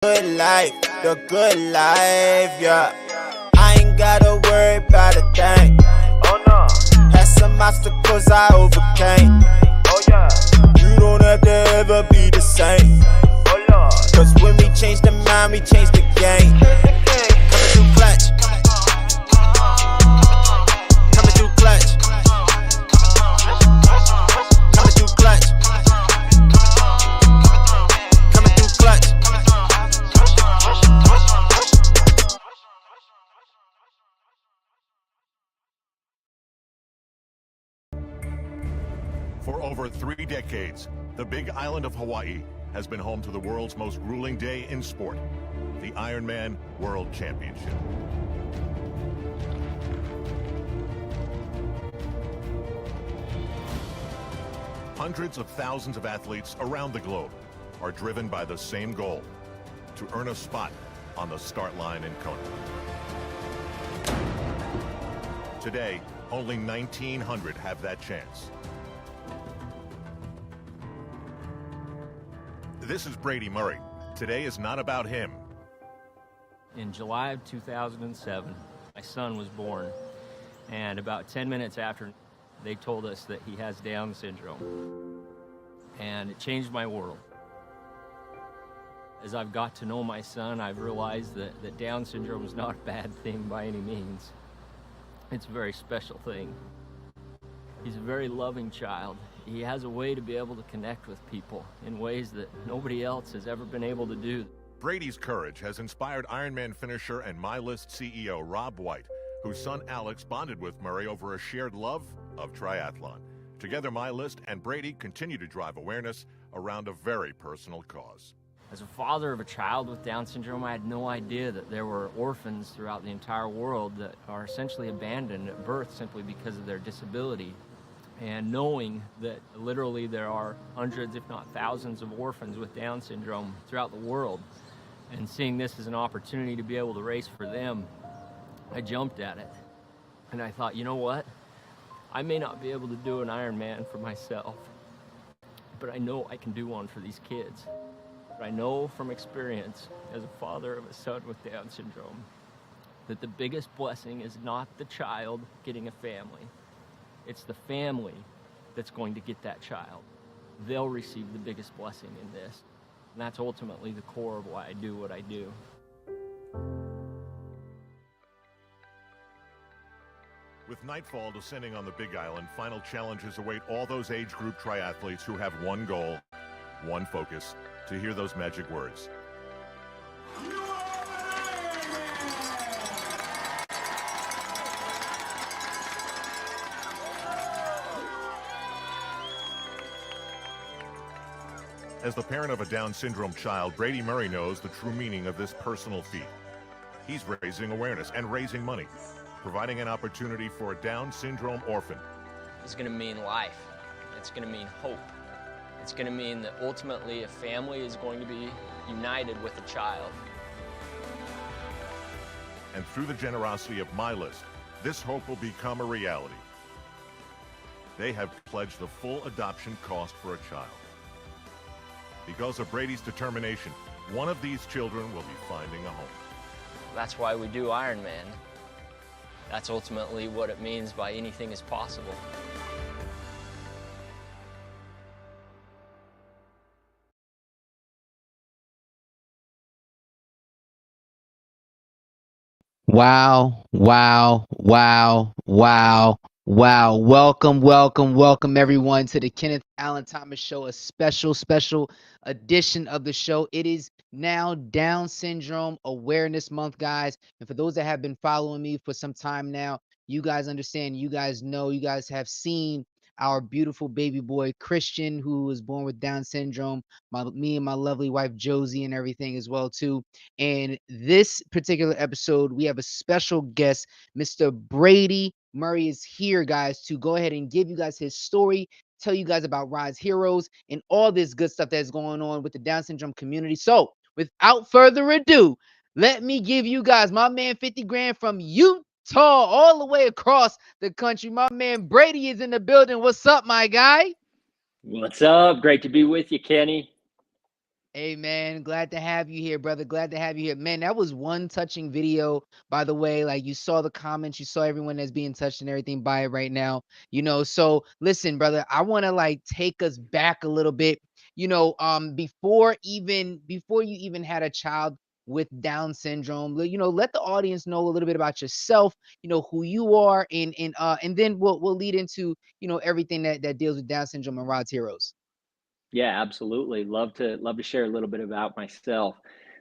Good life, the good life, yeah. I ain't gotta worry about a thing. Oh no. Had some obstacles I overcame. Oh yeah. You don't have to ever be the same. Oh Lord. Cause when we change the mind, we change the game. Coming through clutch. Coming through clutch. Coming through clutch. Coming through clutch. For over 3 decades, the big island of Hawaii has been home to the world's most grueling day in sport, the Ironman World Championship. Hundreds of thousands of athletes around the globe are driven by the same goal, to earn a spot on the start line in Kona. Today, only 1,900 have that chance. This is Brady Murray. Today is not about him. In July of 2007, my son was born, and about 10 minutes after, they told us that he has Down syndrome, and it changed my world. As I've got to know my son, I've realized that Down syndrome is not a bad thing by any means. It's a very special thing. He's a very loving child. He has a way to be able to connect with people in ways that nobody else has ever been able to do. Brady's courage has inspired Ironman finisher and MyList CEO Rob White, whose son Alex bonded with Murray over a shared love of triathlon. Together, MyList and Brady continue to drive awareness around a very personal cause. As a father of a child with Down syndrome, I had no idea that there were orphans throughout the entire world that are essentially abandoned at birth simply because of their disability. And knowing that literally there are hundreds, if not thousands, of orphans with Down syndrome throughout the world, and seeing this as an opportunity to be able to race for them, I jumped at it. And I thought, you know what? I may not be able to do an Ironman for myself, but I know I can do one for these kids. I know from experience, as a father of a son with Down syndrome, that the biggest blessing is not the child getting a family. It's the family that's going to get that child. They'll receive the biggest blessing in this. And that's ultimately the core of why I do what I do. With nightfall descending on the Big Island, final challenges await all those age group triathletes who have one goal, one focus, to hear those magic words. As the parent of a Down syndrome child, Brady Murray knows the true meaning of this personal feat. He's raising awareness and raising money, providing an opportunity for a Down syndrome orphan. It's going to mean life. It's going to mean hope. It's going to mean that ultimately a family is going to be united with a child. And through the generosity of MyList, this hope will become a reality. They have pledged the full adoption cost for a child. Because of Brady's determination, one of these children will be finding a home. That's why we do Ironman. That's ultimately what it means by anything is possible. Wow, wow, wow, wow, wow. Welcome everyone to the Kenneth Allen Thomas Show, a special edition of the show. It is now Down Syndrome Awareness Month, guys. And for those that have been following me for some time now, you guys understand, you guys know, you guys have seen our beautiful baby boy, Christian, who was born with Down syndrome, me and my lovely wife, Josie, and everything as well, too. And this particular episode, we have a special guest, Mr. Brady Murray is here, guys, to go ahead and give you guys his story, tell you guys about Rise Heroes, and all this good stuff that's going on with the Down syndrome community. So, without further ado, let me give you guys my man 50 grand from Utah all the way across the country. My man Brady is in the building. What's up, my guy? What's up? Great to be with you, Kenny. Hey man, glad to have you here, brother. Glad to have you here. Man, that was one touching video, by the way. Like you saw the comments, you saw everyone that's being touched and everything by it right now. So listen, brother, I want to like take us back a little bit. Before you even had a child with Down syndrome, let the audience know a little bit about yourself, who you are, and then we'll lead into, everything that deals with Down syndrome and Rod's Heroes. Yeah, absolutely. Love to share a little bit about myself.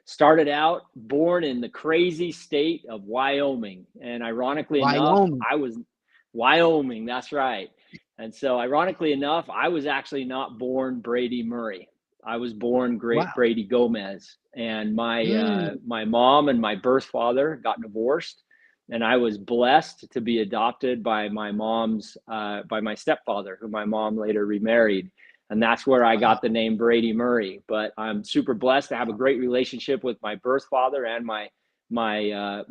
Started out born in the crazy state of Wyoming, and ironically enough, Wyoming. I was Wyoming. That's right. And so, ironically enough, I was actually not born Brady Murray. I was born Great Wow. Brady Gomez, and my Mm, my mom and my birth father got divorced, and I was blessed to be adopted by my stepfather, who my mom later remarried, and that's where I wow. got the name Brady Murray. But I'm super blessed to have a great relationship with my birth father and my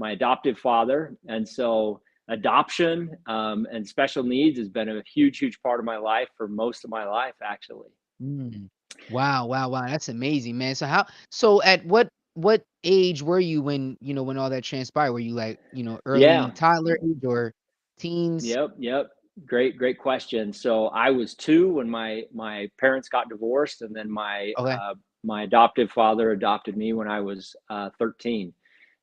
adoptive father, and so adoption and special needs has been a huge part of my life for most of my life, actually. Mm. Wow, wow, wow. That's amazing, man. So at what age were you when all that transpired? Were you like, early Yeah. toddler age or teens? Yep. Great question. So I was 2 when my parents got divorced, and then Okay. my adoptive father adopted me when I was 13.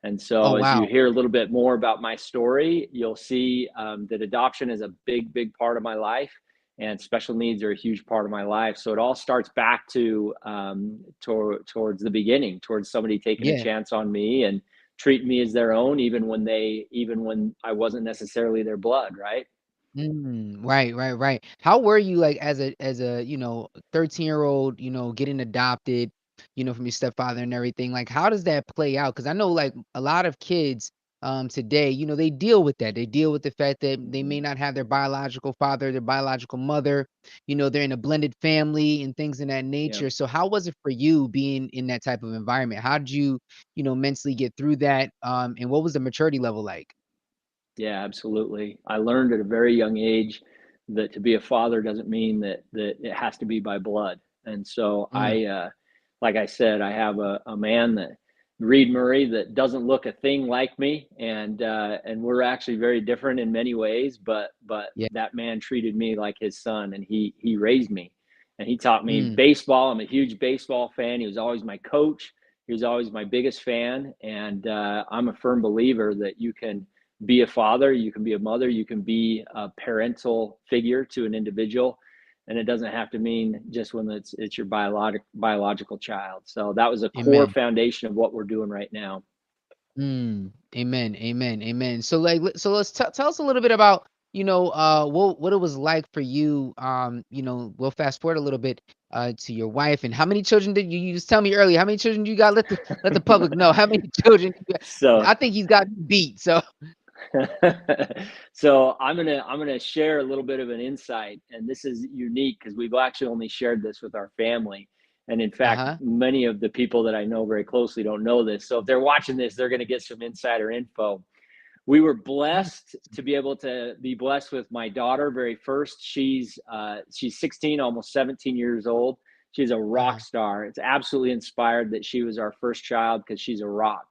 And Oh, so, as you wow. hear a little bit more about my story, you'll see that adoption is a big part of my life, and special needs are a huge part of my life. So it all starts back to towards the beginning, towards somebody taking a Yeah. chance on me and treat me as their own, even when I wasn't necessarily their blood, right? Right. How were you like as a 13-year-old, getting adopted, from your stepfather and everything? Like how does that play out? Because I know like a lot of kids today, they deal with that. They deal with the fact that they may Mhm. not have their biological father, their biological mother, they're in a blended family and things in that Yeah. nature. So how was it for you being in that type of environment? How did you, mentally get through that? And what was the maturity level like? Yeah, absolutely. I learned at a very young age that to be a father doesn't mean that it has to be by blood. And so Mm, like I said, I have a man that Reed Murray that doesn't look a thing like me, and we're actually very different in many ways. But yeah. that man treated me like his son, and he raised me, and he taught me Mm, baseball. I'm a huge baseball fan. He was always my coach. He was always my biggest fan, and I'm a firm believer that you can be a father, you can be a mother, you can be a parental figure to an individual, and it doesn't have to mean just when it's your biological child. So that was a core amen. foundation of what we're doing right now. Amen. So like, so let's tell us a little bit about, what it was like for you. We'll fast forward a little bit to your wife and how many children did you just tell me earlier? How many children you got? Let the public know how many children you got. So I think he's got you beat. So so I'm gonna share a little bit of an insight, and this is unique because we've actually only shared this with our family. And in fact, uh-huh. many of the people that I know very closely don't know this. So if they're watching this, they're going to get some insider info. We were Mm, blessed to be able to be blessed with my daughter very first. She's 16, almost 17 years old. She's a rock uh-huh. star. It's absolutely inspired that she was our first child because she's a rock.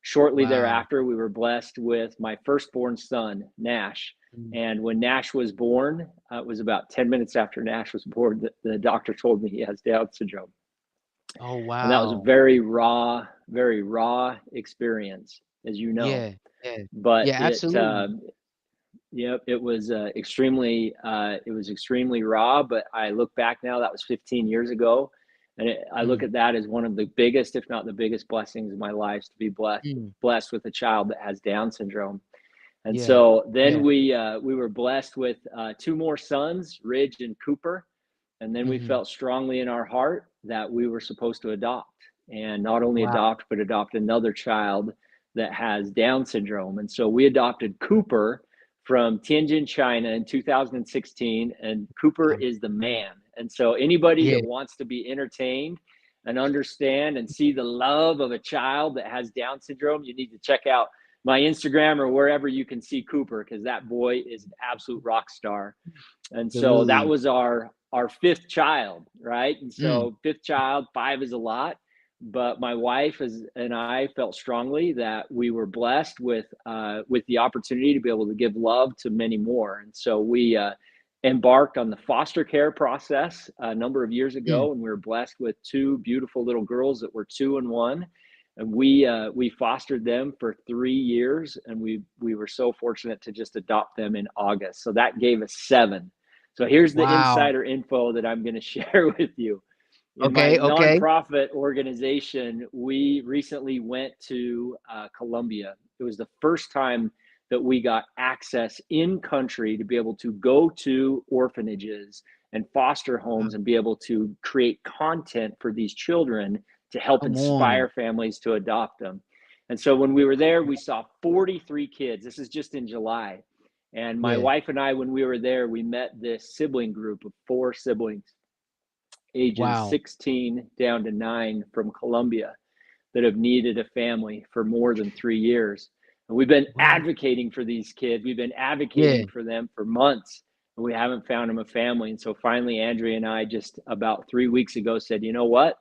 Shortly Wow. thereafter, we were blessed with my firstborn son, Nash. Mm. And when Nash was born, it was about 10 minutes after Nash was born that the doctor told me he has Down syndrome. Oh And that was a wow. very raw experience, as you know. Yeah. Yeah. But Yeah, absolutely. yep, it was extremely raw. But I look back now, that was 15 years ago, and I look Mm, at that as one of the biggest, if not the biggest, blessings of my life to be mm, blessed with a child that has Down syndrome. And yeah. so then Yeah. we were blessed with 2 more sons, Ridge and Cooper, and then we Hmm. felt strongly in our heart that we were supposed to adopt, and not only Wow. adopt but adopt another child that has Down syndrome. And so we adopted Cooper from Tianjin, China in 2016, and Cooper Wow. is the man. And so anybody Yeah. that wants to be entertained and understand and see the love of a child that has Down syndrome, you need to check out my Instagram or wherever you can see Cooper, because that boy is an absolute rock star. And so that Absolutely. was our fifth child, right? And Mm, so fifth child, 5 is a lot. but my wife and I felt strongly that we were blessed with the opportunity to be able to give love to many more. And so we embarked on the foster care process a number of years Mm. ago, and we were blessed with two beautiful little girls that were 2 and 1. And we fostered them for 3 years, and we were so fortunate to just adopt them in August. So that gave us 7. So here's the Wow. insider info that I'm going to share with you. In my Okay. Okay. nonprofit organization, we recently went to Colombia. It was the first time that we got access in country to be able to go to orphanages and foster Wow. homes and be able to create content for these children to help Come on. inspire families to adopt them. And so when we were there, we saw 43 kids. This is just in July. And my Yeah. wife and I, when we were there, we met this sibling group of 4 siblings, ages Wow. 16 down to 9, from Colombia, that have needed a family for more than 3 years. And we've been Wow. advocating for these kids. We've been Yeah. advocating for them for months, and we haven't found them a family. And so finally, Andrea and I just about 3 weeks ago said, you know what?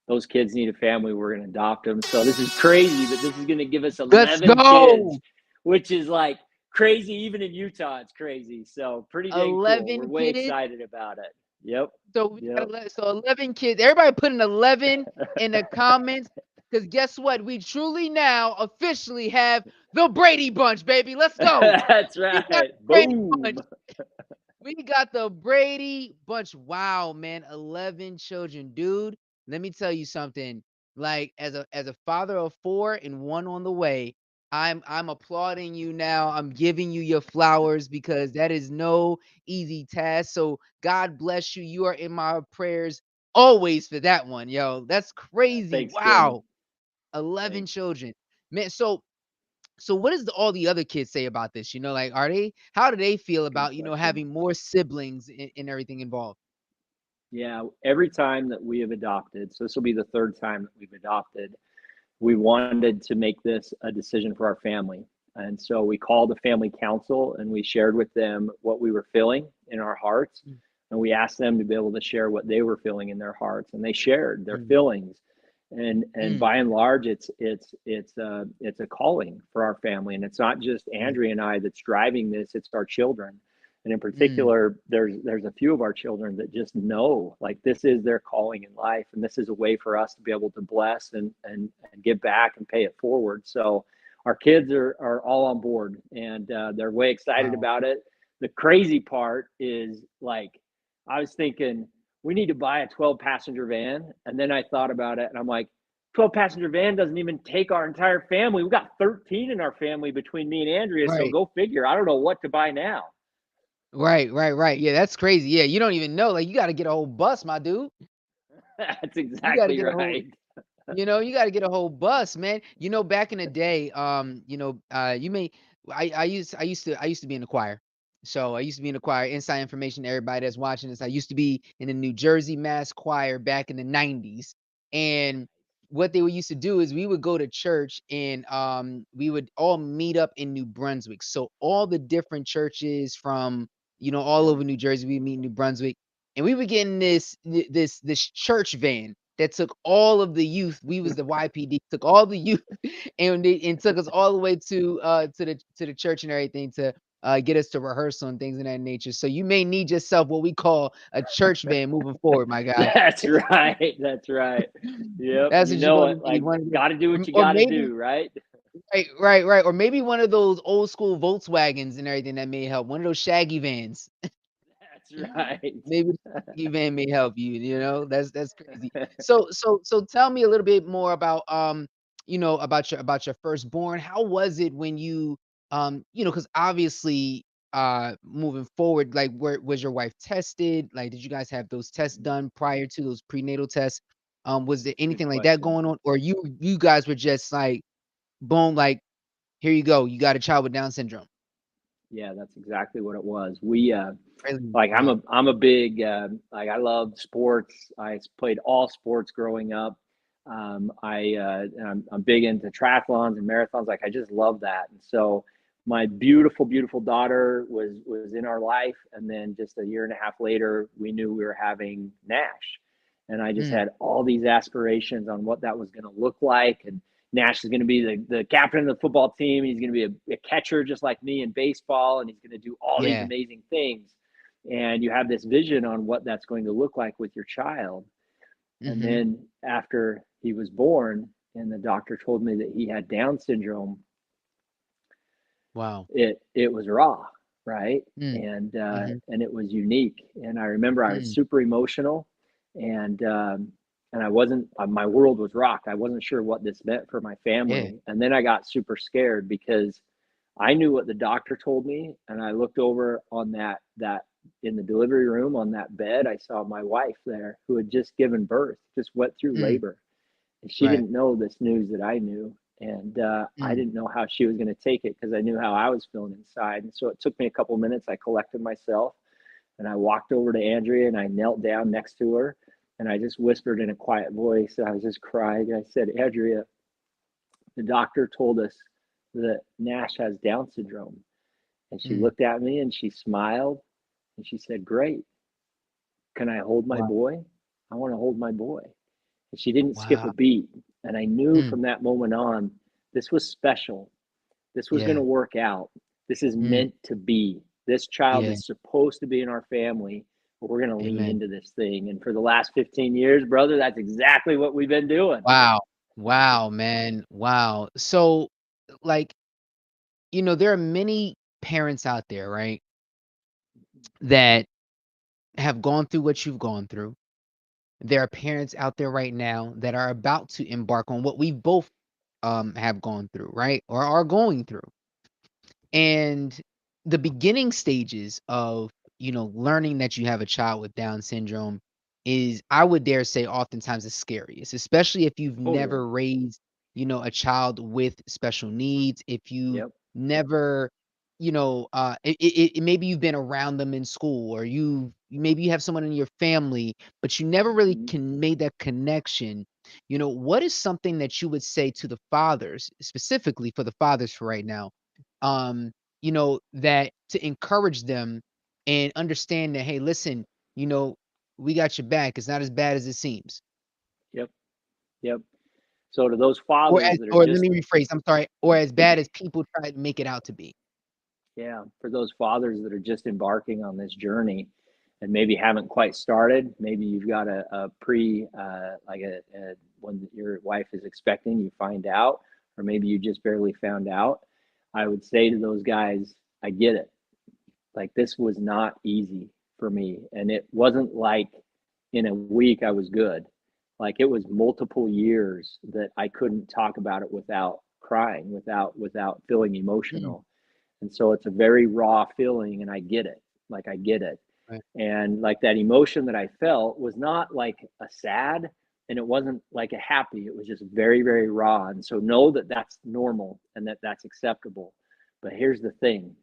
Those kids need a family. We're going to adopt them. So this is crazy, but this is going to give us Let's 11 kids, go. which is like crazy. Even in Utah, it's crazy. So pretty dang cool. We're 11 way kids. excited about it. Yep. So we got Yep. 11 kids. Everybody put an 11 in the comments, because guess what? We truly now officially have the Brady Bunch, baby. Let's go. That's We got right. the Brady Bunch. Boom. We got the Brady Bunch. Wow, man, 11 children, dude. Let me tell you something. Like, as a father of 4 and 1 on the way, I'm applauding you now. I'm giving you your flowers, because that is no easy task. So God bless you. You are in my prayers always for that one, yo. That's crazy. Thanks, Tim. Wow, 11 Thanks. children, man. So what does all the other kids say about this? Like, how do they feel Good about, question. having more siblings and everything involved? Yeah, every time that we have adopted, so this will be the third time that we've adopted, we wanted to make this a decision for our family. And so we called the family council and we shared with them what we were feeling in our hearts. Mm, And we asked them to be able to share what they were feeling in their hearts. And they shared their mm, feelings. And mm, by and large, it's a calling for our family. And it's not just mm, Andrea and I that's driving this, it's our children. And in mm. particular, there's a few of our children that just know, like, this is their calling in life, and this is a way for us to be able to bless and give back and pay it forward. So our kids are all on board, and they're way excited Wow. about it. The crazy part is, like, I was thinking we need to buy a 12 passenger van, and then I thought about it, and I'm like, 12 passenger van doesn't even take our entire family. We've got 13 in our family between me and Andrea, so Right. go figure. I don't know what to buy now. Right, right, right. Yeah, that's crazy. Yeah, you don't even know. Like, you gotta get a whole bus, my dude. That's You gotta exactly get a whole right. you gotta get a whole bus, man. Back in the day, you may I used to be in the choir. So I used to be in the choir. Inside information to everybody that's watching this. I used to be in the New Jersey Mass Choir back in the 90s. And what they would used to do is we would go to church, and we would all meet up in New Brunswick. So all the different churches from, all Yep. over New Jersey, we meet in New Brunswick. And we would get in this church van that took all of the youth. We was the YPD, took all the youth and took us all the way to the church and everything, to get us to rehearsal and things of that nature. So you may need yourself what we call a church van moving forward, my guy. That's right. That's right. Yep. That's You what you're know gonna it. need. Like, One of the, got to do what you or got to maybe do, right? right, right, right, or maybe one of those old school Volkswagens and everything that may help. One of those shaggy vans. That's right. Maybe the shaggy van may help you, that's crazy. So tell me a little bit more about, about your firstborn. How was it when you, because obviously, moving forward, like, where was your wife tested? Like, did you guys have those tests done prior to those prenatal tests? Was there Good anything like that question. going on? Or you guys were just like, boom, like, here you go, you got a child with Down syndrome? Yeah, that's exactly what it was. We Really? like Wow. I'm a big like, I love sports. I played all sports growing up. I'm big into triathlons and marathons. Like, I just love that. And so my beautiful daughter was in our life, and then just a year and a half later, we knew we were having Nash. And I just Mm. had all these aspirations on what that was going to look like. And Nash is going to be the captain of the football team. He's going to be a catcher just like me in baseball, and he's going to do all these Yeah. amazing things. And you have this vision on what that's going to look like with your child. And Mhm. then after he was born, and the doctor told me that he had Down syndrome, Wow. it was raw, right? Mm. Mhm. And it was unique. And I remember I was Mm. super emotional, and I wasn't. My world was rocked. I wasn't sure what this meant for my Yeah. family. And then I got super scared because I knew what the doctor told me, and I looked over on that in the delivery room on that bed. I saw my wife there who had just given birth, just went through Mm. labor, and she Right. didn't know this news that I knew. And I Mm. didn't know how she was going to take it because I knew how I was feeling inside. And so it took me a couple minutes. I collected myself and I walked over to Andrea and I knelt down next to her and I just whispered in a quiet voice. I was just crying. I said, Andrea, the doctor told us that Nash has Down syndrome. And she Mm. looked at me and she smiled and she said, Great. Can I hold my Wow. boy? I want to hold my boy. And she didn't skip a Wow. beat. And I knew Mm. from that moment on, this was special. This was going Yeah. to work out. This is Mm. meant to be. This child Yeah. is supposed to be in our family, but we're going to lean Amen. into this thing. And for the last 15 years, brother, that's exactly what we've been doing. Wow. Wow, man. Wow. So, like, there are many parents out there, right, that have gone through what you've gone through. There are parents out there right now that are about to embark on what we both have gone through, right? Or are going through. And the beginning stages of, learning that you have a child with Down syndrome is, I would dare say, oftentimes the scariest, especially if you've Totally. never raised, a child with special needs, if you Yep. never, maybe you've been around them in school, or maybe you have someone in your family, but you never really Mhm. can made that connection. What is something that you would say to the fathers, specifically for the fathers for right now, that to encourage them and understand that, hey, listen, you know, we got your back. It's not as bad as it seems. Yep. Yep. So to those Or fathers as that are or let just me rephrase, I'm sorry, or as bad as people try to make it out to be. Yeah, for those fathers that are just embarking on this journey and maybe haven't quite started, maybe you've got a pre, when your wife is expecting, you find out, or maybe you just barely found out. I would say to those guys, I get it. Like this was not easy for me. And it wasn't like in a week I was good. Like it was multiple years that I couldn't talk about it without crying, without feeling Mm, emotional. And so it's a very raw feeling and I get it. Like I get it. right. And like that emotion that I felt was not like a sad and it wasn't like a happy. It was just very, very raw. And so know that that's normal and that that's acceptable. But here's the thing,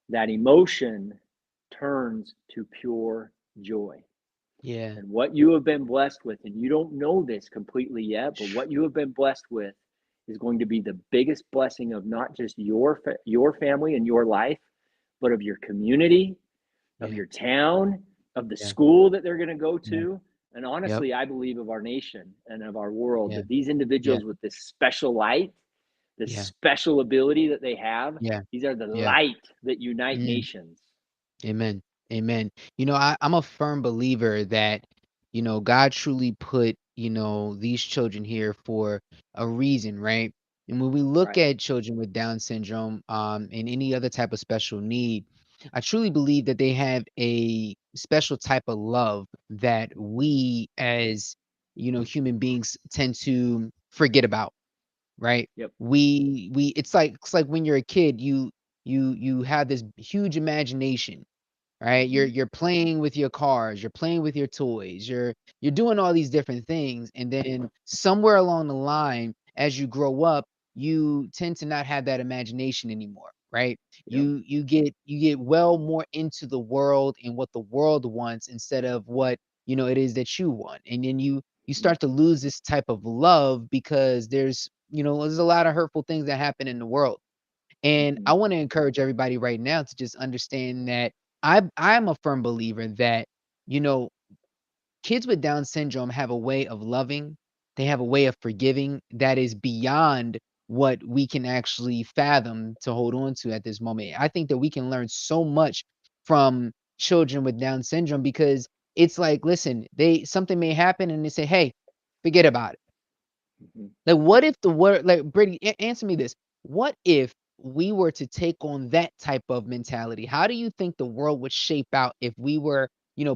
that emotion turns to pure joy. Yeah. And what you have been blessed with, and you don't know this completely yet, but what you have been blessed with is going to be the biggest blessing of not just your family and your life, but of your community, of Yeah. your town, of the Yeah. school that they're going to go Yeah. to. And Yep. honestly, I believe of our nation and of our world Yeah. that these Yeah. individuals with this special light, this Yeah. special ability that they have, Yeah. these are the Yeah. light that unite Mm. nations. Amen. Amen. I'm a firm believer that, God truly put, these children here for a reason, right? And when we look Right. at children with Down syndrome, and any other type of special need, I truly believe that they have a special type of love that we as, human beings tend to forget about, right? Yep. We it's like when you're a kid, you have this huge imagination. Right? You're Mm-hmm. you're playing with your cars, you're playing with your toys, you're doing all these different things, and then somewhere along the line, as you grow up, you tend to not have that imagination anymore, right? Yep. You get well more into the world and what the world wants instead of what, it is that you want. And then you Mm-hmm. start to lose this type of love because there's a lot of hurtful things that happen in the world. And Mm-hmm. I want to encourage everybody right now to just understand that I'm a firm believer that, you know, kids with Down syndrome have a way of loving, they have a way of forgiving that is beyond what we can actually fathom to hold on to at this moment. I think that we can learn so much from children with Down syndrome because it's like, listen, they something may happen and they say, "Hey, forget about it." Mhm. Like, what if the word like, Brady, answer me this. What if we were to take on that type of mentality? How do you think the world would shape out if we were,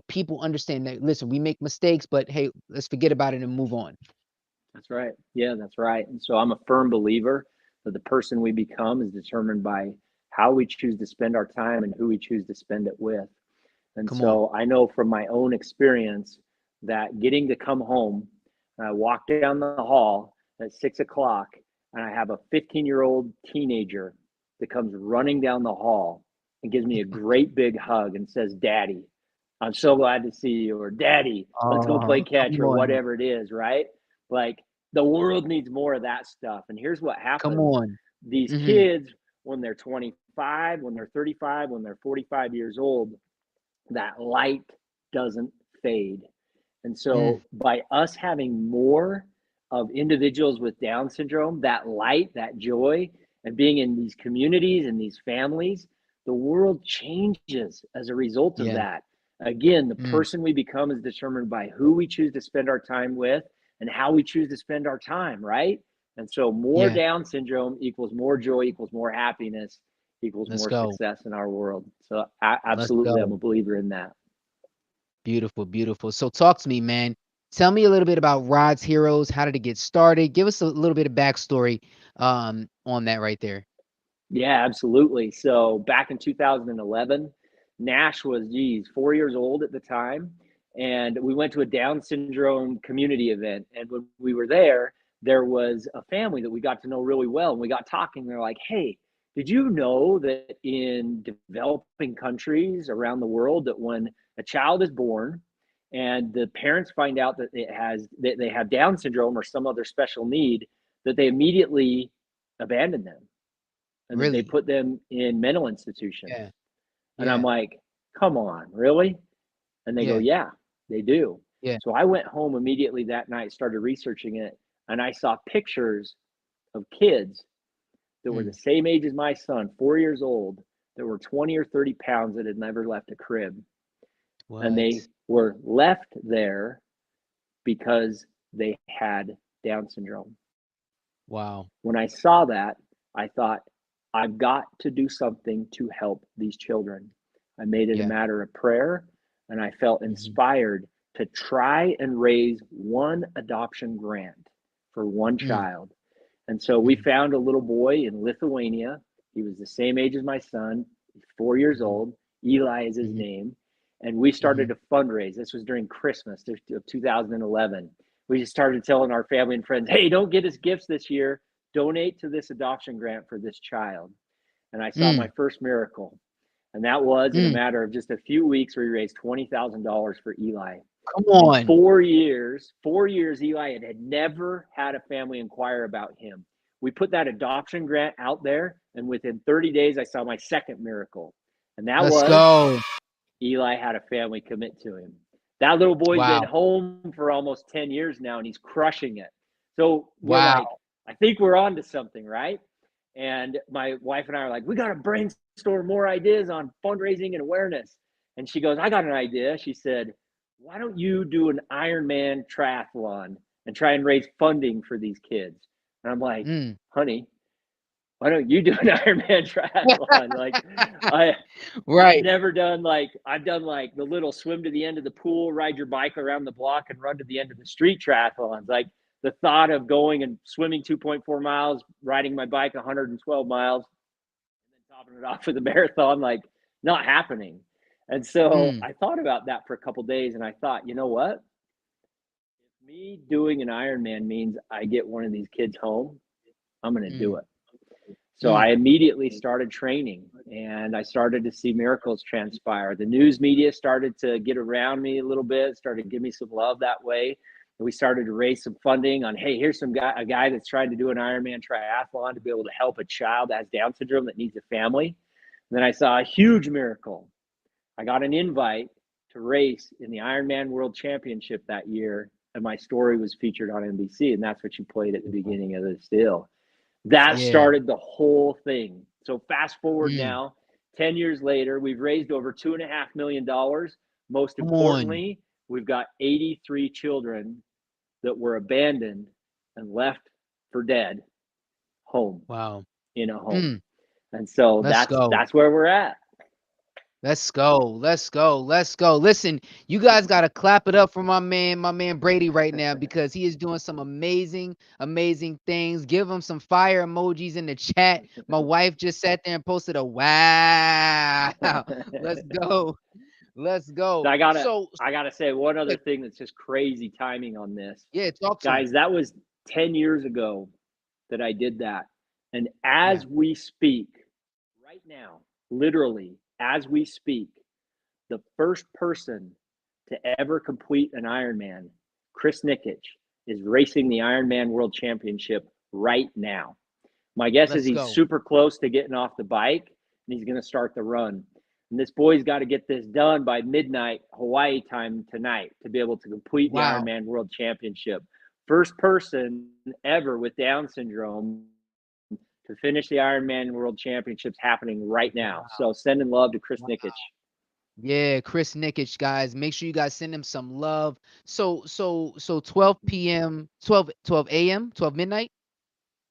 people understand that, listen, we make mistakes, but hey, let's forget about it and move on. That's right. Yeah, that's right. And so I'm a firm believer that the person we become is determined by how we choose to spend our time and who we choose to spend it with. And Come on. so I know from my own experience that getting to come home, and I walk down the hall at 6 o'clock, and I have a 15-year-old teenager that comes running down the hall and gives me a great big hug and says, "Daddy, I'm so glad to see you," or "Daddy, let's go play Oh, catch," come or on. whatever it is, right? Like the world needs more of that stuff. And here's what Come happens: on. these Mhm. kids, when they're 25, when they're 35, when they're 45 years old, that light doesn't fade. And Mm. so, by us having more of individuals with Down syndrome, that light, that joy, and being in these communities and these families, the world changes as a result of Yeah. that. Again, the Mm. person we become is determined by who we choose to spend our time with and how we choose to spend our time, right? And so, more Yeah. Down syndrome equals more joy, equals more happiness, equals Let's more go. success in our world. So, Let's absolutely, I'm go. a believer in that. Beautiful, beautiful. So talk to me, man. Tell me a little bit about Rod's Heroes. How did it get started? Give us a little bit of backstory on that right there. Yeah, absolutely. So back in 2011, Nash was, 4 years old at the time. And we went to a Down syndrome community event. And when we were there, there was a family that we got to know really well. And we got talking. They're like, "Hey, did you know that in developing countries around the world, that when a child is born and the parents find out that that they have Down syndrome or some other special need, that they immediately abandon them, and that they Really? put them in mental institutions?" Yeah. And I'm Yeah. like, "Come on, really?" And they go, Yeah. "Yeah, they do." Yeah. So I went home immediately that night, started researching it, and I saw pictures of kids that were the Mm. same age as my son, 4 years old, that were 20 or 30 pounds, that had never left a crib. And they What? were left there because they had Down syndrome. Wow. When I saw that, I thought, I've got to do something to help these children. I made it a Yeah. matter of prayer, and I felt Mhm. inspired to try and raise one adoption grant for one Mm. child. And so we Mhm. found a little boy in Lithuania. He was the same age as my son, 4 years Mhm. old. Eli is his Mhm. name. And we started Mhm. to fundraise. This was during Christmas of 2011. We just started telling our family and friends, "Hey, don't get us gifts this year. Donate to this adoption grant for this child." And I saw my Mm. first miracle. And that was in a Mm. matter of just a few weeks, we raised $20,000 for Eli. Come In on. 4 years, 4 years, Eli had never had a family inquire about him. We put that adoption grant out there, and within 30 days, I saw my second miracle. And that Let's was go. Eli had a family commit to him. That little boy's been Wow. home for almost 10 years now, and he's crushing it. So we're like, Wow. I think we're on to something, right? And my wife and I are like, we got to brainstorm more ideas on fundraising and awareness. And she goes, "I got an idea." She said, "Why don't you do an Ironman triathlon and try and raise funding for these kids?" And I'm like, Mm. "Honey, why don't you do an Ironman triathlon?" Like, I I've Right. never done, like, I've done like the little swim to the end of the pool, ride your bike around the block, and run to the end of the street triathlons. Like the thought of going and swimming 2.4 miles, riding my bike 112 miles, and then topping it off with a marathon, like, not happening. And so Mm. I thought about that for a couple days, and I thought, you know what? If me doing an Ironman means I get one of these kids home, I'm going to do Mm. it. So Mm. I immediately started training, and I started to see miracles transpire. The news media started to get around me a little bit, started to give me some love that way. And we started to raise some funding on, hey, here's a guy that's trying to do an Ironman triathlon to be able to help a child that has Down syndrome that needs a family. And then I saw a huge miracle. I got an invite to race in the Ironman World Championship that year, and my story was featured on NBC, and that's what you played at the beginning of this deal. That Yeah. started the whole thing. So fast forward Mm. now, 10 years later, we've raised over $2.5 million. Most Come on. importantly, we've got 83 children that were abandoned and left for dead home, Wow. in a home. Mm. And so Let's go. that's where we're at. Let's go. Let's go. Let's go. Listen, you guys got to clap it up for my man Brady right now, because he is doing some amazing, amazing things. Give him some fire emojis in the chat. My wife just sat there and posted a wow. Let's go. Let's go. I gotta So say one yeah, other thing that's just crazy timing on this. yeah, talk to him. Guys, that was 10 years ago that I did that. And Yeah. as we speak, right now, literally, as we speak, the first person to ever complete an Ironman, Chris Nikic, is racing the Ironman World Championship right now. My guess is Let's he's go. super close to getting off the bike, and he's going to start the run. And this boy's got to get this done by midnight Hawaii time tonight to be able to complete the Wow. Ironman World Championship. First person ever with Down syndrome to finish the Ironman World Championships happening right now. So sending love to Chris Wow. Nikic. Yeah, Chris Nikic, guys. Make sure you guys send him some love. So 12 p.m., 12 a.m., 12 midnight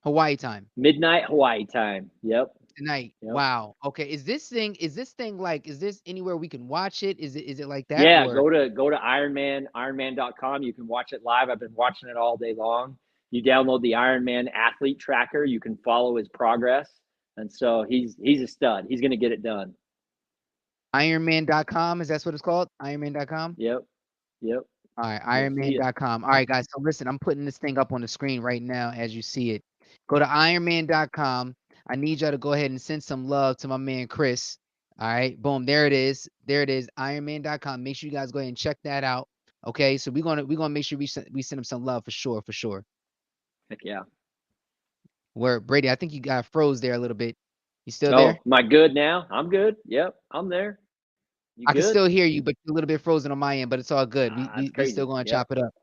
Hawaii time Midnight Hawaii time. Yep. tonight. Yep. Wow. Okay. Is this thing like, is this anywhere we can watch it? Is it like that? Yeah, Or go to Ironman.com. You can watch it live. I've been watching it all day long. You download the Ironman athlete tracker. You can follow his progress. And so he's a stud. He's going to get it done. Ironman.com, is that what it's called? Ironman.com? Yep. Yep. All right, You'll see it. Ironman.com. All right, guys. So listen, I'm putting this thing up on the screen right now as you see it. Go to Ironman.com. I need y'all to go ahead and send some love to my man Chris. All right, boom, there it is. There it is. Ironman.com. Make sure you guys go ahead and check that out. Okay, so we're gonna make sure we send him some love for sure, for sure. Heck yeah. Where Brady, I think you got froze there a little bit. You still Oh, there? am I good now? I'm good. Yep. I'm there. You I can good? still hear you, but you're a little bit frozen on my end, but it's all good. That's We still crazy. gonna Yep. chop it up.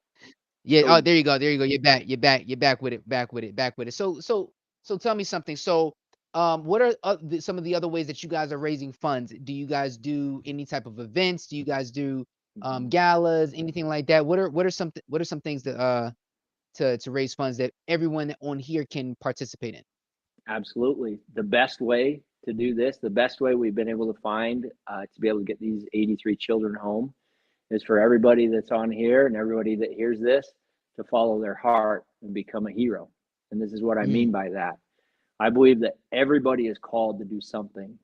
Yeah. So Oh, there you go. There you go. You're back. You're back. You're back with it. Back with it. Back with it. So tell me something. So, what are some of the other ways that you guys are raising funds? Do you guys do any type of events? Do you guys do galas, anything like that? What are some things that to raise funds that everyone on here can participate in? absolutely. The best way to do this, the best way we've been able to find to be able to get these 83 children home is for everybody that's on here and everybody that hears this to follow their heart and become a hero. And this is what I mean by that. I believe that everybody is called to do something.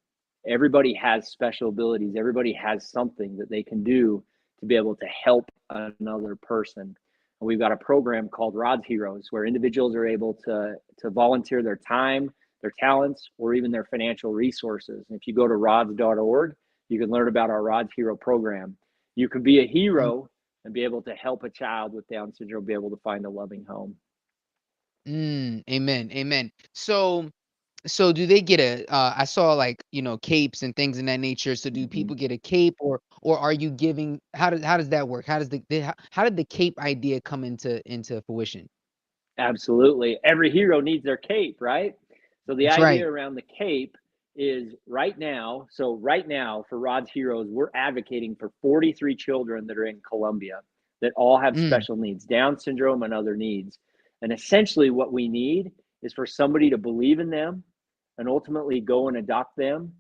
Everybody has special abilities. Everybody has something that they can do to be able to help another person. And we've got a program called Rod's Heroes where individuals are able to volunteer their time, their talents, or even their financial resources. And if you go to rods.org, you can learn about our Rod's Hero program. You can be a hero and be able to help a child with Down syndrome be able to find a loving home. Amen. Amen. So do they get a I saw like, capes and things in that nature. So do Mm-hmm. people get a cape, or are you giving, how does that work? How does how did the cape idea come into fruition? Absolutely. Every hero needs their cape, right? So the That's idea right. around the cape is right now for Rod's Heroes, we're advocating for 43 children that are in Colombia that all have Mm, special needs, Down syndrome and other needs. And essentially what we need is for somebody to believe in them and ultimately go and adopt them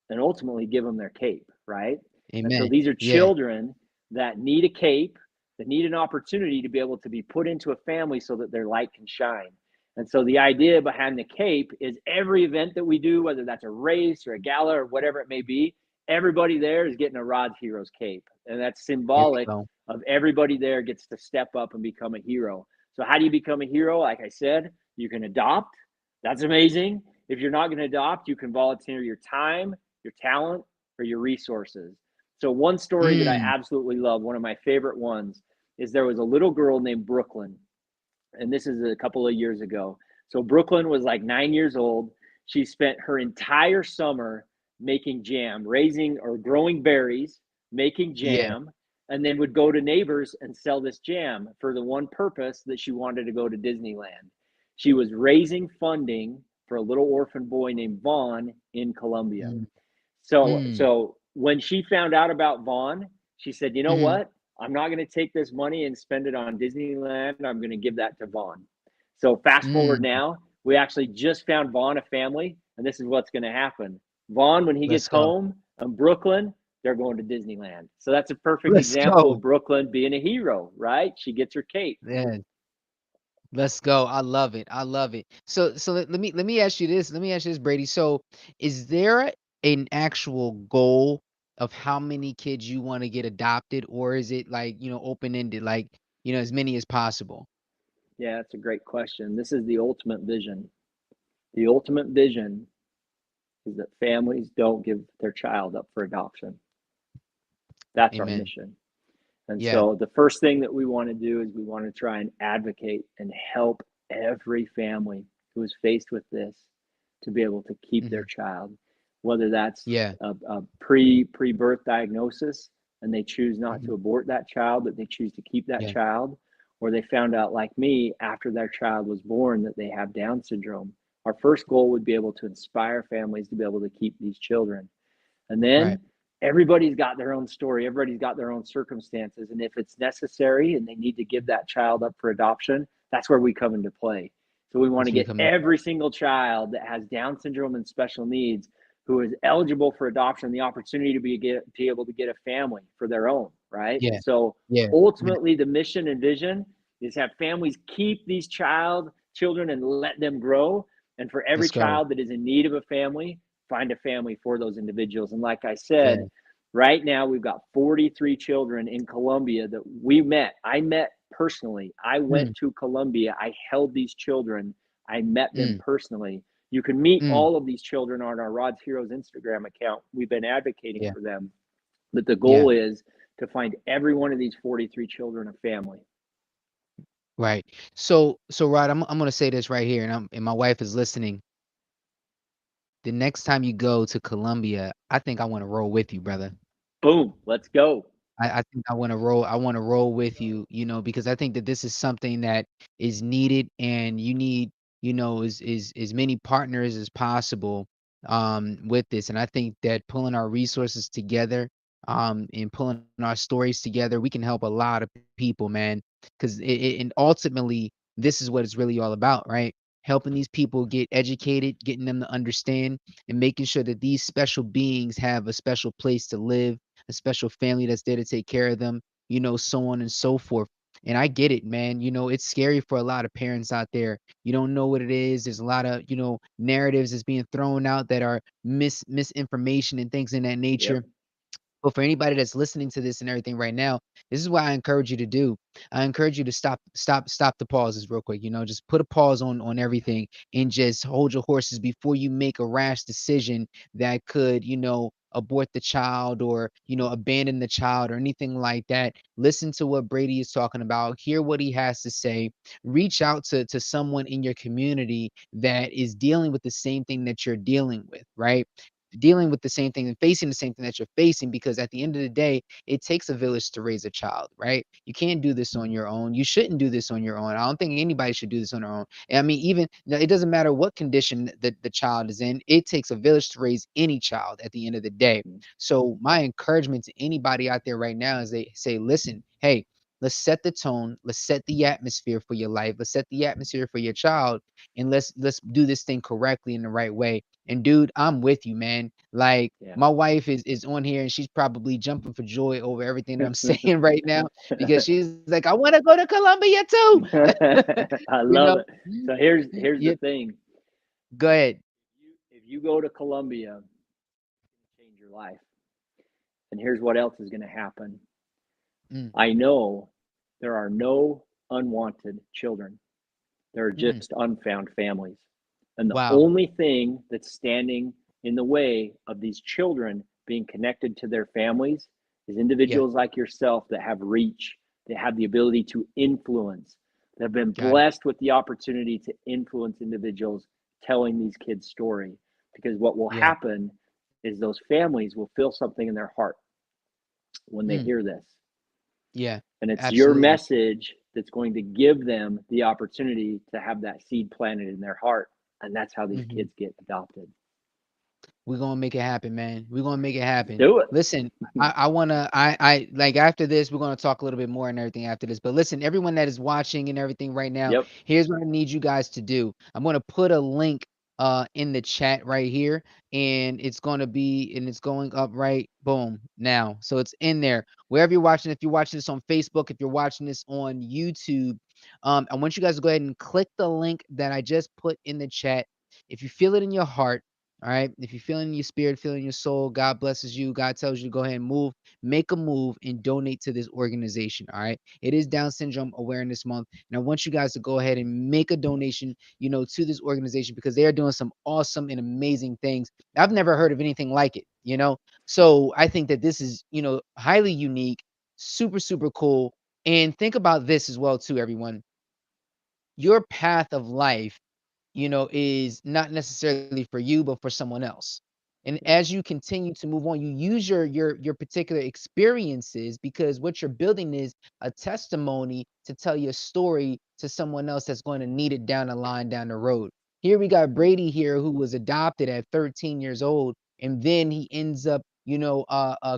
and ultimately give them their cape, right? And so amen. these are Yeah. children that need a cape, that need an opportunity to be able to be put into a family so that their light can shine. And so the idea behind the cape is every event that we do, whether that's a race or a gala or whatever it may be, everybody there is getting a Rod's Heroes cape. And that's There we symbolic go. of everybody there gets to step up and become a hero. So how do you become a hero? Like I said, you can adopt. That's amazing. If you're not going to adopt, you can volunteer your time, your talent, or your resources. So one story that I Mm, absolutely love, one of my favorite ones, is there was a little girl named Brooklyn, and this is a couple of years ago. So Brooklyn was like 9 years old. She spent her entire summer making jam, raising or growing berries, making Yeah. jam, and then would go to neighbors and sell this jam for the one purpose that she wanted to go to Disneyland. She was raising funding for a little orphan boy named Vaughn in Colombia. Mm. So, Mm. so when she found out about Vaughn, she said, "You know Mhm. what? I'm not going to take this money and spend it on Disneyland. I'm going to give that to Vaughn." So fast forward Mm. now, we actually just found Vaughn a family, and this is what's going to happen. Vaughn, when he gets Let's go. home in Brooklyn, they're going to Disneyland. So that's a perfect Let's example of go. Brooklyn being a hero, right? She gets her cape. Yeah. Let's go. I love it. I love it. So let me ask you this. Let me ask you this, Brady. So is there an actual goal of how many kids you want to get adopted, or is it like, open-ended, like, as many as possible? Yeah, that's a great question. This is the ultimate vision. The ultimate vision is that families don't give their child up for adoption. That's our Amen. mission. And Yeah. so the first thing that we want to do is we want to try and advocate and help every family who is faced with this to be able to keep their Mhm. child, whether that's Yeah. a pre-birth diagnosis and they choose not Mhm. to abort that child, but they choose to keep that Yeah. child, or they found out like me after their child was born that they have Down syndrome. Our first goal would be able to inspire families to be able to keep these children. And Right. then everybody's got their own story, everybody's got their own circumstances. And if it's necessary and they need to give that child up for adoption, that's where we come into play. So we want That's to get becoming a every single child that has Down syndrome and special needs who is eligible for adoption the opportunity to be able to get a family for their own, right? yeah. So Yeah. Yeah. ultimately the mission and vision is have families keep these children and let them grow. And for every Let's go. child that is in need of a family, find a family for those individuals. And like I Yeah. said, right now we've got 43 children in Colombia that we met. I met personally. I went Mm. to Colombia. I held these children. I met them Mm. personally. You can meet Mm. all of these children on our Rod's Heroes Instagram account. We've been advocating Yeah. for them. But the Yeah. goal is to find every one of these 43 children a family. Right. So Rod, I'm gonna say this right here, and my wife is listening. The next time you go to Colombia, I think I want to roll with you, brother. Boom, let's go. I think I wanna roll with you, because I think that this is something that is needed, and you need, as many partners as possible, with this. And I think that pulling our resources together, and pulling our stories together, we can help a lot of people, man. 'Cause and ultimately, this is what it's really all about, right? Helping these people get educated, getting them to understand, and making sure that these special beings have a special place to live, a special family that's there to take care of them, so on and so forth. And I get it, man. It's scary for a lot of parents out there. You don't know what it is. There's a lot of, narratives that's being thrown out that are misinformation and things in that Yep. nature. But for anybody that's listening to this and everything right now, this is what I encourage you to do. I encourage you to stop the pauses real quick. Just put a pause on everything, and just hold your horses before you make a rash decision that could, abort the child, or, abandon the child, or anything like that. Listen to what Brady is talking about. Hear what he has to say. Reach out to someone in your community that is dealing with the same thing that you're dealing with, right? Dealing with the same thing and facing the same thing that you're facing, because at the end of the day, it takes a village to raise a child, right? You can't do this on your own. You shouldn't do this on your own. I don't think anybody should do this on their own. And I mean, even now, it doesn't matter what condition the child is in, it takes a village to raise any child at the end of the day. So my encouragement to anybody out there right now is they say, listen, hey, let's set the tone, let's set the atmosphere for your life, let's set the atmosphere for your child, and let's do this thing correctly in the right way. And dude, I'm with you, man. Like, Yeah. my wife is on here, and she's probably jumping for joy over everything that I'm saying right now, because she's like, I want to go to Colombia too. I you love know? it. So here's the Yeah, thing. go ahead. If you go to Colombia, it's going to change your life. And here's what else is going to happen. Mm, I know there are no unwanted children. There are mm, just unfound families. And the wow. only thing that's standing in the way of these children being connected to their families is Yeah, individuals like yourself that have reach, that have the ability to influence, that have been got it. blessed with the opportunity to influence individuals telling these kids' story. Because what will Yeah, happen is those families will feel something in their heart. when they Mm. hear this. Yeah, And it's your absolutely. message that's going to give them the opportunity to have that seed planted in their heart. And that's how these Mhm. kids get adopted. We're gonna make it happen, man. We're gonna make it happen. Do it. Listen, I wanna I like after this, we're gonna talk a little bit more and everything after this. But listen, everyone that is watching and everything right now, Yep. here's what I need you guys to do. I'm gonna put a link in the chat right here, and it's going up right boom now. So it's in there. Wherever you're watching, if you're watching this on Facebook, if you're watching this on YouTube, I want you guys to go ahead and click the link that I just put in the chat. If you feel it in your heart, all right. If you feel in your spirit, feel in your soul, God blesses you. God tells you to go ahead and move, make a move and donate to this organization. All right. It is Down Syndrome Awareness Month. And I want you guys to go ahead and make a donation, to this organization because they are doing some awesome and amazing things. I've never heard of anything like it. So I think that this is, highly unique, super, super cool. And think about this as well, too, everyone. Your path of life is not necessarily for you, but for someone else. And Yep. as you continue to move on, you use your particular experiences because what you're building is a testimony to tell your story to someone else that's going to need it down the line down the road. Here we got Yep. Brady here who was adopted at 13 years old, and then he ends up,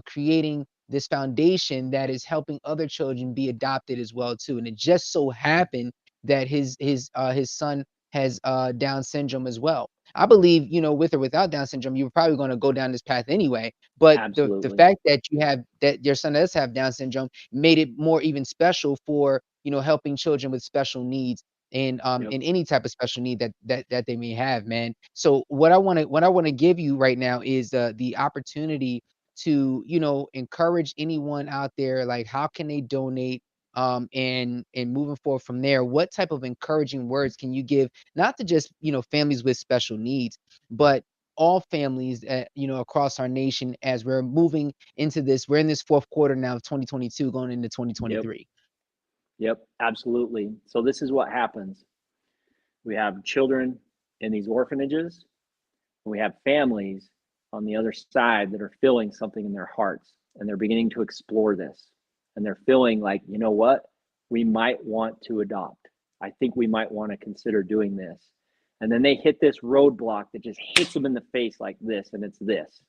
creating this foundation that is helping other children be adopted as well too. And it just so happened that his son has Down syndrome as well. I believe, with or without Down syndrome, you're probably going to go down this path anyway. But the Absolutely. fact that your son does have Down syndrome made it more even special for helping children with special needs and Yep. in any type of special need that they may have, man. So what I want to give you right now is the opportunity to encourage anyone out there, like how can they donate, and moving forward from there, what type of encouraging words can you give not to just families with special needs, but all families across our nation as we're moving into this. We're in this fourth quarter now of 2022, going into Yep. 2023. Yep. Absolutely. So this is what happens. We have children in these orphanages, and we have families on the other side that are feeling something in their hearts, and they're beginning to explore this. And they're feeling like, you know what? We might want to adopt. I think we might want to consider doing this. And then they hit this roadblock that just hits them in the face like this, and it's this.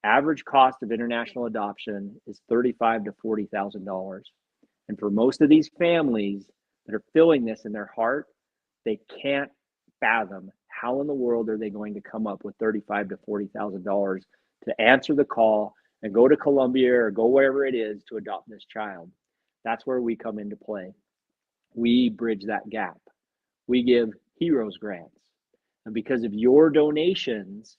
Average cost of international adoption is $35,000 to $40,000. And for most of these families that are feeling this in their heart, they can't fathom how in the world are they going to come up with $35,000 to $40,000 to answer the call and go to Colombia or go wherever it is to adopt this child. That's where we come into play. We bridge that gap. We give heroes grants. And because of your donations,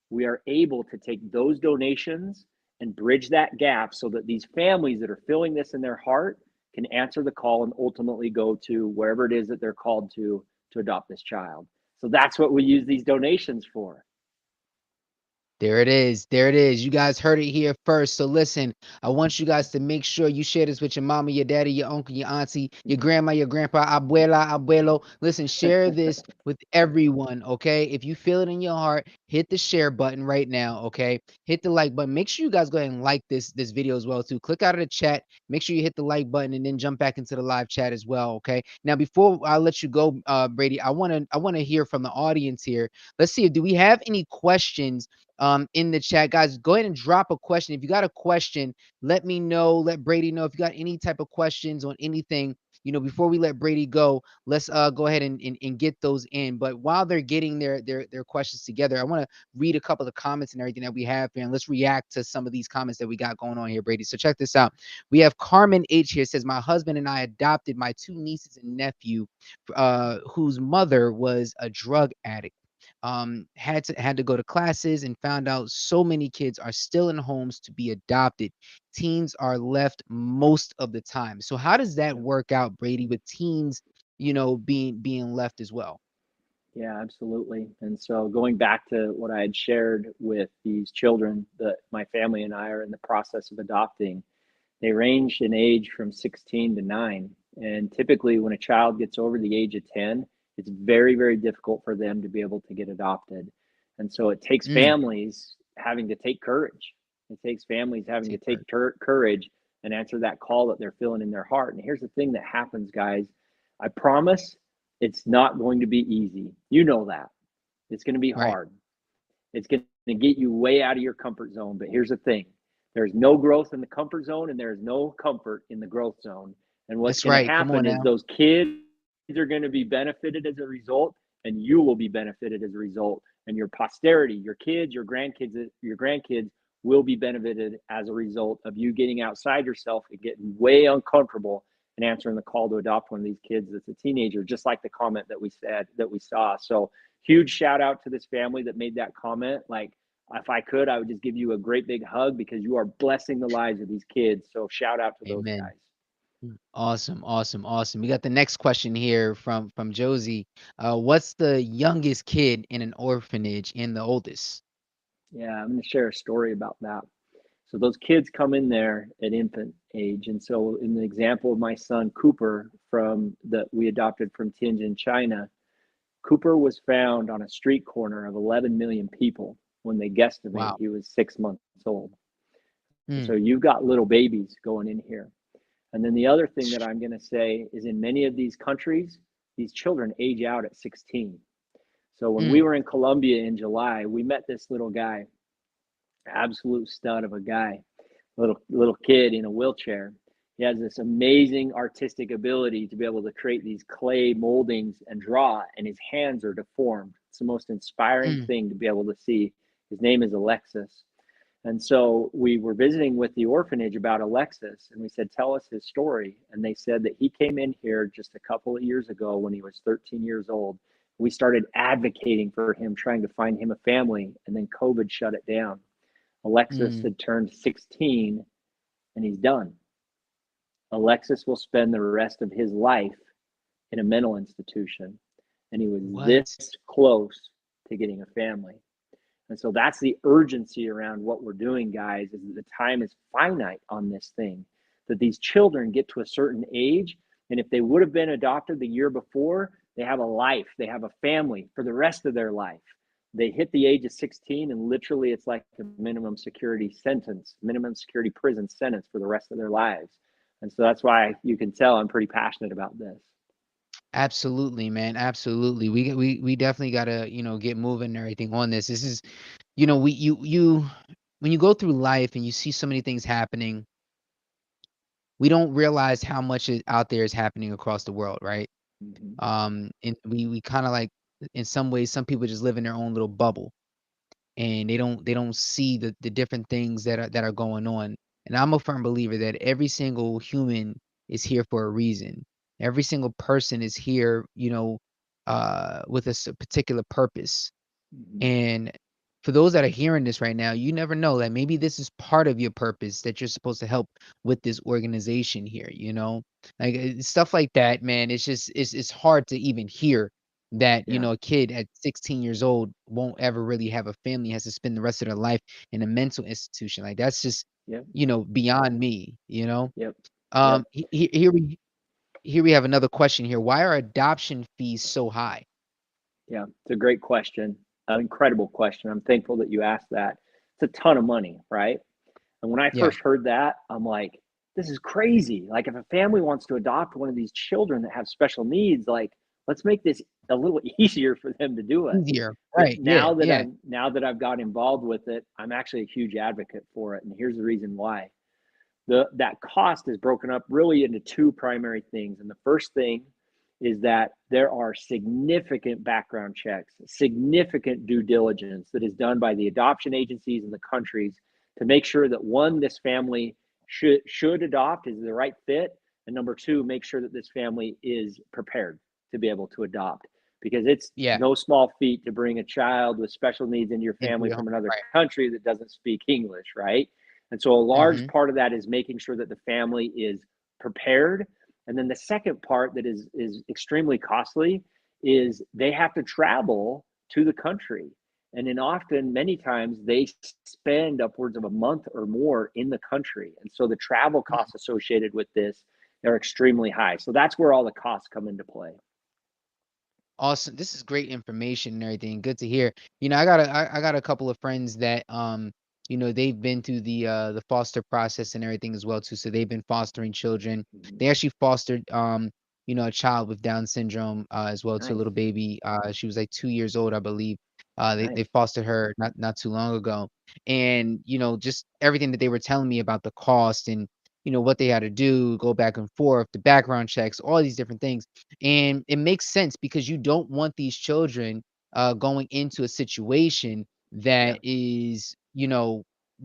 we are able to take those donations and bridge that gap so that these families that are feeling this in their heart can answer the call and ultimately go to wherever it is that they're called to adopt this child. So that's what we use these donations for. There it is. There it is. You guys heard it here first. So listen, I want you guys to make sure you share this with your mama, your daddy, your uncle, your auntie, your grandma, your grandpa, abuela, abuelo. Listen, share this with everyone, okay? If you feel it in your heart, hit the share button right now, okay? Hit the like button. Make sure you guys go ahead and like this video as well too. Click out of the chat. Make sure you hit the like button and then jump back into the live chat as well, okay? Now before I let you go, Brady, I want to hear from the audience here. Let's see, do we have any questions in the chat? Guys, go ahead and drop a question. If you got a question, let me know, let Brady know. If you got any type of questions on anything, before we let Brady go, let's go ahead and get those in. But while they're getting their questions together, I want to read a couple of the comments and everything that we have here, and let's react to some of these comments that we got going on here, Brady. So check this out. We have Carmen H here, says my husband and I adopted my two nieces and nephew, whose mother was a drug addict. Had to go to classes and found out so many kids are still in homes to be adopted. Teens are left most of the time. So how does that work out, Brady, with teens, being left as well? Yeah, absolutely. And so going back to what I had shared with these children that my family and I are in the process of adopting, they range in age from 16 to 9. And typically, when a child gets over the age of 10, it's very, very difficult for them to be able to get adopted. And so it takes Mm, families having to take courage. It takes families having to Take take courage and answer that call that they're feeling in their heart. And here's the thing that happens, guys. I promise it's not going to be easy. You know that. It's going to be Right. hard. It's going to get you way out of your comfort zone. But here's the thing, there's no growth in the comfort zone, and there's no comfort in the growth zone. And what's That's going to right. Come happen on is now. those kids are going to be benefited as a result, and you will be benefited as a result. And your posterity, your kids, your grandkids will be benefited as a result of you getting outside yourself and getting way uncomfortable and answering the call to adopt one of these kids that's a teenager, just like the comment that we said that we saw. So huge shout out to this family that made that comment. Like, if I could, I would just give you a great big hug because you are blessing the lives of these kids. So shout out to those Amen. guys. Awesome, awesome, awesome. We got the next question here from Josie. What's the youngest kid in an orphanage and the oldest? Yeah, I'm going to share a story about that. So those kids come in there at infant age, and so in the example of my son Cooper from that we adopted from Tianjin, China, Cooper was found on a street corner of 11 million people when they guesstimate Wow. he was 6 months old. So Mm. you've got little babies going in here. And then the other thing that I'm going to say is in many of these countries, these children age out at 16. So when we Mm. were in Colombia in July, we met this little guy, absolute stud of a guy, little kid in a wheelchair. He has this amazing artistic ability to be able to create these clay moldings and draw, and his hands are deformed. It's the most inspiring Mm. thing to be able to see. His name is Alexis. And so we were visiting with the orphanage about Alexis, and we said, "Tell us his story." And they said that he came in here just a couple of years ago when he was 13 years old. We started advocating for him, trying to find him a family, and then COVID shut it down. Alexis Mm. had turned 16 and he's done. Alexis will spend the rest of his life in a mental institution, and he was What? this close to getting a family. And so that's the urgency around what we're doing, guys, is that the time is finite on this thing, that these children get to a certain age. And if they would have been adopted the year before, they have a life, they have a family for the rest of their life. They hit the age of 16, and literally it's like a minimum security sentence, minimum security prison sentence for the rest of their lives. And so that's why you can tell I'm pretty passionate about this. Absolutely, man. Absolutely. We definitely gotta, get moving and everything on this. This is, we you when you go through life and you see so many things happening, we don't realize how much out there is happening across the world, right? Mm-hmm. And we kind of like, in some ways, some people just live in their own little bubble, and they don't see the different things that are going on. And I'm a firm believer that every single human is here for a reason. Every single person is here, with a particular purpose. Mm-hmm. And for those that are hearing this right now, you never know that maybe this is part of your purpose that you're supposed to help with this organization here, Like stuff like that, man. It's just it's hard to even hear that, Yeah. a kid at 16 years old won't ever really have a family, has to spend the rest of their life in a mental institution. Like that's just, Yep. beyond me. Yep. Yep. Here we have another question here. Why are adoption fees so high? Yeah, it's a great question, an incredible question. I'm thankful that you asked that. It's a ton of money, right? And when I Yeah. first heard that, I'm like, this is crazy. Like, if a family wants to adopt one of these children that have special needs, like, let's make this a little easier for them to do it. Easier. But Right. Yeah. Yeah. now that I've got involved with it, I'm actually a huge advocate for it. And here's the reason why. That cost is broken up really into two primary things. And the first thing is that there are significant background checks, significant due diligence that is done by the adoption agencies in the countries to make sure that one, this family should adopt, is the right fit, and number two, make sure that this family is prepared to be able to adopt, because it's Yeah. no small feat to bring a child with special needs into your Into family your home. from another Right. country that doesn't speak English, right? And so a large Mhm. part of that is making sure that the family is prepared. And then the second part that is extremely costly is they have to travel to the country. And then often, many times, they spend upwards of a month or more in the country. And so the travel Mm. costs associated with this are extremely high. So that's where all the costs come into play. Awesome. This is great information and everything. Good to hear. I got a couple of friends that they've been through the foster process and everything as well too. So they've been fostering children. Mhm. They actually fostered a child with Down syndrome as well too, a Nice, little baby. She was like 2 years old, I believe. They nice. fostered her not too long ago, and just everything that they were telling me about the cost and what they had to do, go back and forth, the background checks, all these different things, and it makes sense because you don't want these children going into a situation Yeah, that is,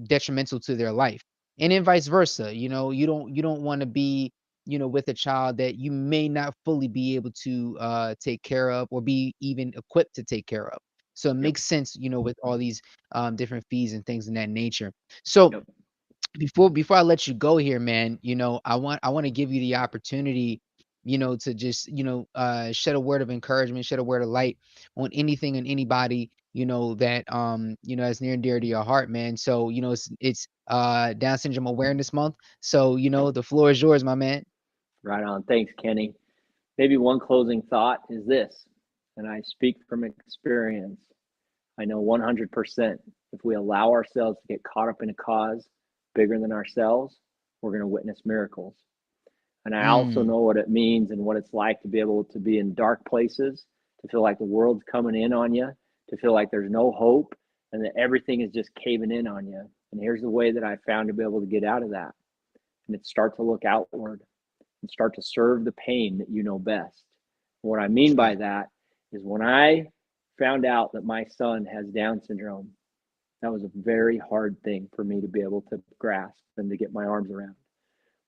detrimental to their life. And then vice versa. You don't want to be, with a child that you may not fully be able to take care of or be even equipped to take care of. So it yep, makes sense, with all these different fees and things in that nature. So yep. before I let you go here, man, I want to give you the opportunity, to just, shed a word of encouragement, shed a word of light on anything and anybody, that is near and dear to your heart, man. So, it's Down Syndrome Awareness Month. So, the floor is yours, my man. Right on. Thanks, Kenny. Maybe one closing thought is this, and I speak from experience. I know 100% if we allow ourselves to get caught up in a cause bigger than ourselves, we're going to witness miracles. And I also Mm, know what it means and what it's like to be able to be in dark places, to feel like the world's coming in on you, to feel like there's no hope and that everything is just caving in on you. And here's the way that I found to be able to get out of that. And it's start to look outward and start to serve the pain that you know best. What I mean that's by right. that is when I found out that my son has Down syndrome, that was a very hard thing for me to be able to grasp and to get my arms around.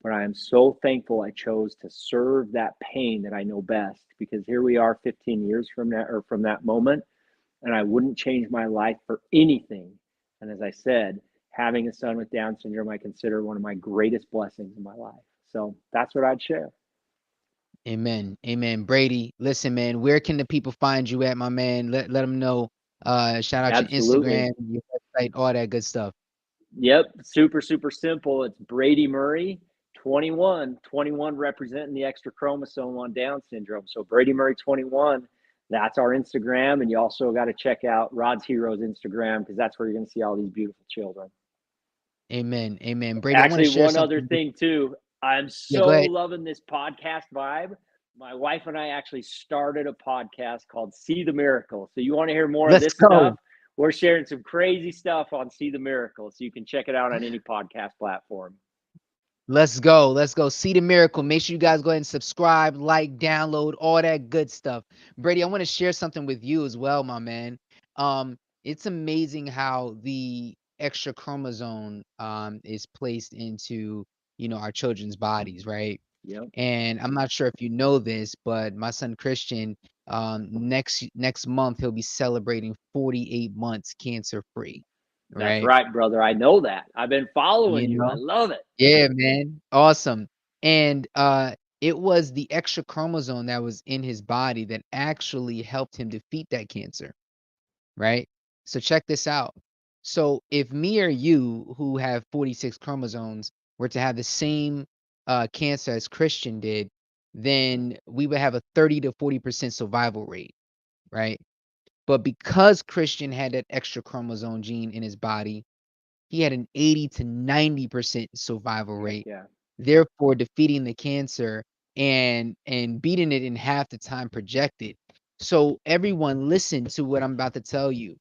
But I am so thankful I chose to serve that pain that I know best because here we are 15 years from that or from that moment, and I wouldn't change my life for anything. And as I said, having a son with Down syndrome, I consider one of my greatest blessings in my life. So that's what I'd share. Amen. Amen. Brady, listen, man, where can the people find you at, my man? Let them know. Shout out your Absolutely. Instagram, your website, all that good stuff. Yep. Super, super simple. It's Brady Murray, 21, 21 representing the extra chromosome on Down syndrome. So Brady Murray, 21, that's our Instagram. And you also got to check out Rod's Heroes Instagram because that's where you're going to see all these beautiful children. Amen. Amen. Brady, I want to Actually, share one other something with thing too. I'm Yeah, go so ahead. loving this podcast vibe. My wife and I actually started a podcast called See the Miracle. So you want to hear more of Let's this stuff? go. We're sharing some crazy stuff on See the Miracle. So you can check it out on any podcast platform. Let's go. Let's go. See the miracle. Make sure you guys go ahead and subscribe, like, download, all that good stuff. Brady, I want to share something with you as well, my man. It's amazing how the extra chromosome is placed into, our children's bodies, right? Yep. And I'm not sure if you know this, but my son Christian, next month he'll be celebrating 48 months cancer free, That's right? right, brother. I know that. I've been following You you. I know? love it. Yeah, man. Awesome. And it was the extra chromosome that was in his body that actually helped him defeat that cancer, right? So check this out. So if me or you who have 46 chromosomes were to have the same cancer as Christian did, then we would have a 30 to 40% survival rate, right? But because Christian had that extra chromosome gene in his body, he had an 80 to 90% survival Heck rate, yeah. therefore defeating the cancer and beating it in half the time projected. So everyone listen to what I'm about to tell you.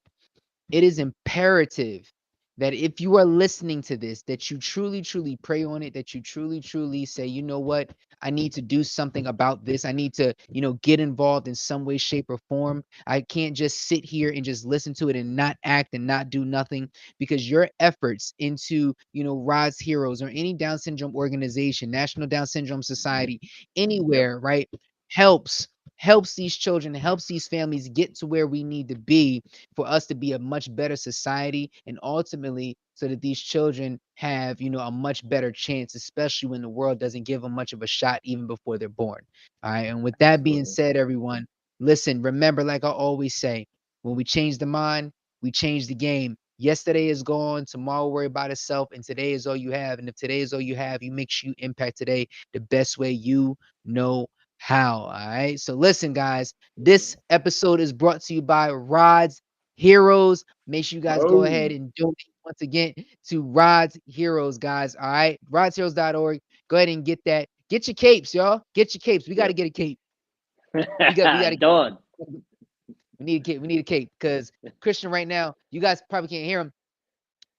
It is imperative that if you are listening to this, that you truly, truly pray on it, that you truly, truly say, you know what, I need to do something about this. I need to, get involved in some way, shape, or form. I can't just sit here and just listen to it and not act and not do nothing because your efforts into, Rod's Heroes or any Down syndrome organization, National Down Syndrome Society, Yep. anywhere, right, helps helps these children, helps these families get to where we need to be for us to be a much better society and ultimately so that these children have a much better chance, especially when the world doesn't give them much of a shot even before they're born. All right, and with that being Absolutely. said, everyone, listen, remember, like I always say, when we change the mind, we change the game. Yesterday is gone, tomorrow worry about itself, and today is all you have. And if today is all you have, you make sure you impact today the best way you know how. All right, so listen, guys, Absolutely. this episode is brought to you by Rods Heroes. Make sure you guys go ahead Boom. and donate once again to Rod's Heroes, guys. All right. RodsHeroes.org. Go ahead and get that. Get your capes, y'all. Get your capes. We got to Yep. get a cape. We got to Done. we need a cape. We need a cape because Christian right now, you guys probably can't hear him,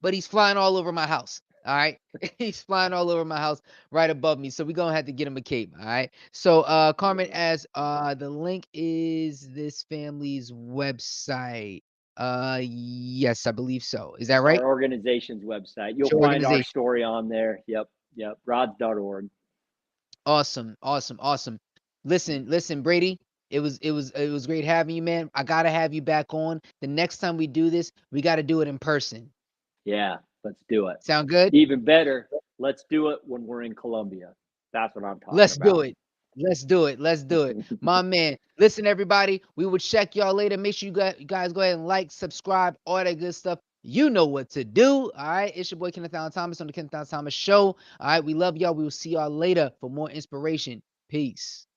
but he's flying all over my house. All right. He's flying all over my house right above me. So we're gonna have to get him a cape. All right. So Carmen, as the link is this family's website. Yes, I believe so. Is that It's right? our organization's website. You'll It's your find our organization. story on there. Yep. Yep. Rods.org. Awesome, awesome, awesome. Listen, Brady. It was great having you, man. I gotta have you back on. The next time we do this, we gotta do it in person. Yeah. Let's do it. Sound good? Even better, let's do it when we're in Colombia. That's what I'm talking Let's do about. it. Let's do it. Let's do it. My man. Listen, everybody. We will check y'all later. Make sure you guys go ahead and like, subscribe, all that good stuff. You know what to do. All right. It's your boy Kenneth Allen Thomas on the Kenneth Allen Thomas Show. All right. We love y'all. We will see y'all later for more inspiration. Peace.